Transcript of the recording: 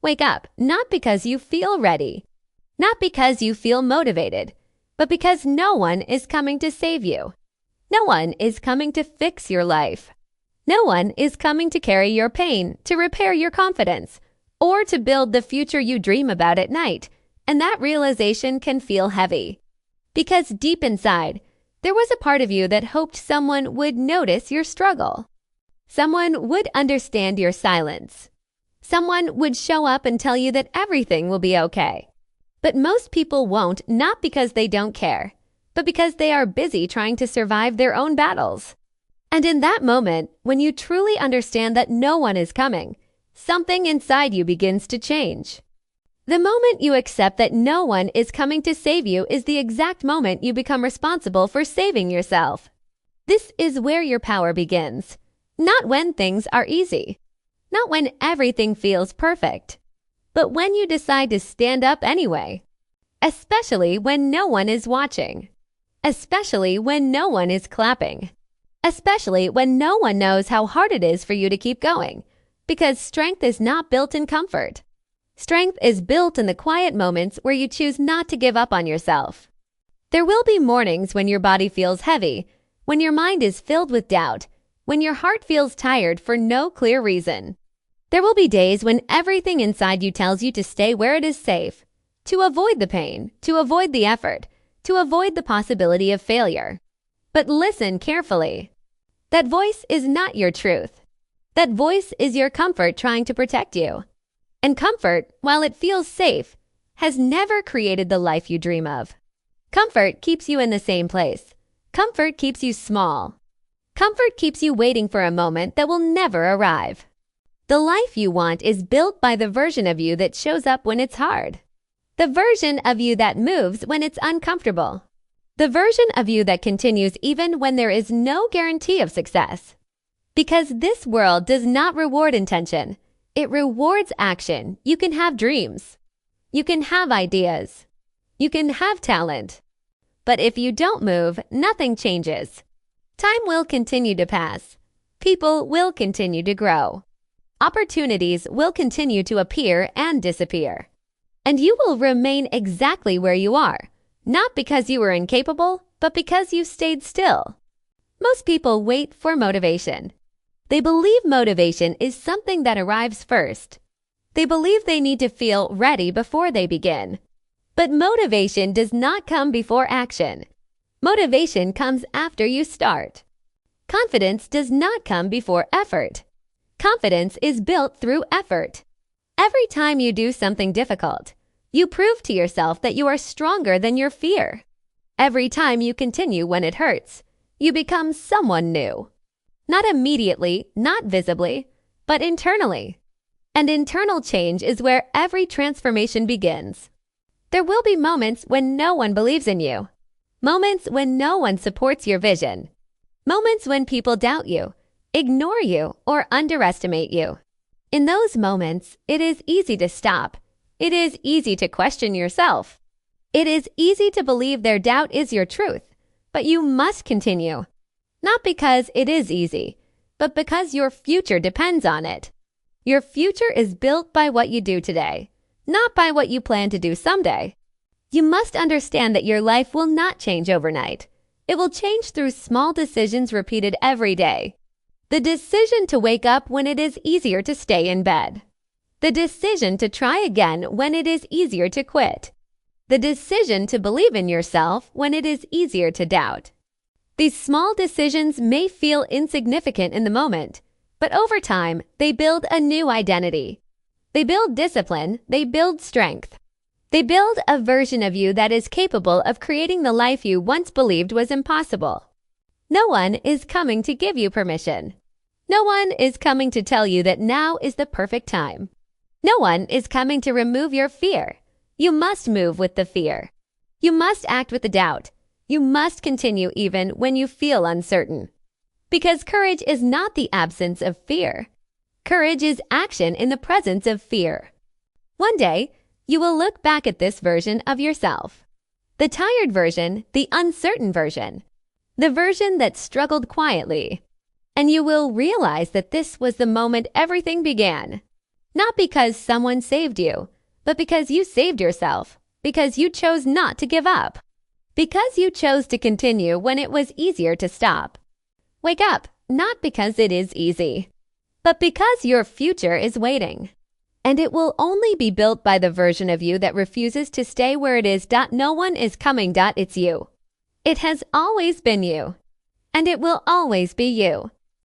Wake up, not because you feel ready, not because you feel motivated, but because no one is coming to save you. No one is coming to fix your life. No one is coming to carry your pain, to repair your confidence, or to build the future you dream about at night. And that realization can feel heavy. Because deep inside, there was a part of you that hoped someone would notice your struggle. Someone would understand your silence. Someone would show up and tell you that everything will be okay. But most people won't, not because they don't care, but because they are busy trying to survive their own battles. And in that moment, when you truly understand that no one is coming, something inside you begins to change. The moment you accept that no one is coming to save you is the exact moment you become responsible for saving yourself. This is where your power begins. Not when things are easy. Not when everything feels perfect. But when you decide to stand up anyway. Especially when no one is watching. Especially when no one is clapping. Especially when no one knows how hard it is for you to keep going. Because strength is not built in comfort. Strength is built in the quiet moments where you choose not to give up on yourself. There will be mornings when your body feels heavy, when your mind is filled with doubt, when your heart feels tired for no clear reason. There will be days when everything inside you tells you to stay where it is safe, to avoid the pain, to avoid the effort, to avoid the possibility of failure. But listen carefully. That voice is not your truth. That voice is your comfort trying to protect you. And comfort, while it feels safe, has never created the life you dream of. Comfort keeps you in the same place. Comfort keeps you small. Comfort keeps you waiting for a moment that will never arrive. The life you want is built by the version of you that shows up when it's hard. The version of you that moves when it's uncomfortable. The version of you that continues even when there is no guarantee of success. Because this world does not reward intention. It rewards action. You can have dreams. You can have ideas. You can have talent. But if you don't move, nothing changes. Time will continue to pass. People will continue to grow. Opportunities will continue to appear and disappear. And you will remain exactly where you are, not because you were incapable, but because you stayed still. Most people wait for motivation. They believe motivation is something that arrives first. They believe they need to feel ready before they begin. But motivation does not come before action. Motivation comes after you start. Confidence does not come before effort. Confidence is built through effort. Every time you do something difficult, you prove to yourself that you are stronger than your fear. Every time you continue when it hurts, you become someone new. Not immediately, not visibly, but internally. And internal change is where every transformation begins. There will be moments when no one believes in you. Moments when no one supports your vision. Moments when people doubt you, ignore you, or underestimate you. In those moments, it is easy to stop. It is easy to question yourself. It is easy to believe their doubt is your truth, but you must continue. Not because it is easy, but because your future depends on it. Your future is built by what you do today, not by what you plan to do someday. You must understand that your life will not change overnight. It will change through small decisions repeated every day. The decision to wake up when it is easier to stay in bed. The decision to try again when it is easier to quit. The decision to believe in yourself when it is easier to doubt. These small decisions may feel insignificant in the moment, but over time, they build a new identity. They build discipline, they build strength. They build a version of you that is capable of creating the life you once believed was impossible. No one is coming to give you permission. No one is coming to tell you that now is the perfect time. No one is coming to remove your fear. You must move with the fear. You must act with the doubt. You must continue even when you feel uncertain. Because courage is not the absence of fear. Courage is action in the presence of fear. One day, you will look back at this version of yourself. The tired version, the uncertain version. The version that struggled quietly. And you will realize that this was the moment everything began. Not because someone saved you, but because you saved yourself, because you chose not to give up, because you chose to continue when it was easier to stop. Wake up, not because it is easy, but because your future is waiting. And it will only be built by the version of you that refuses to stay where it is. No one is coming. It's you. It has always been you. And it will always be you.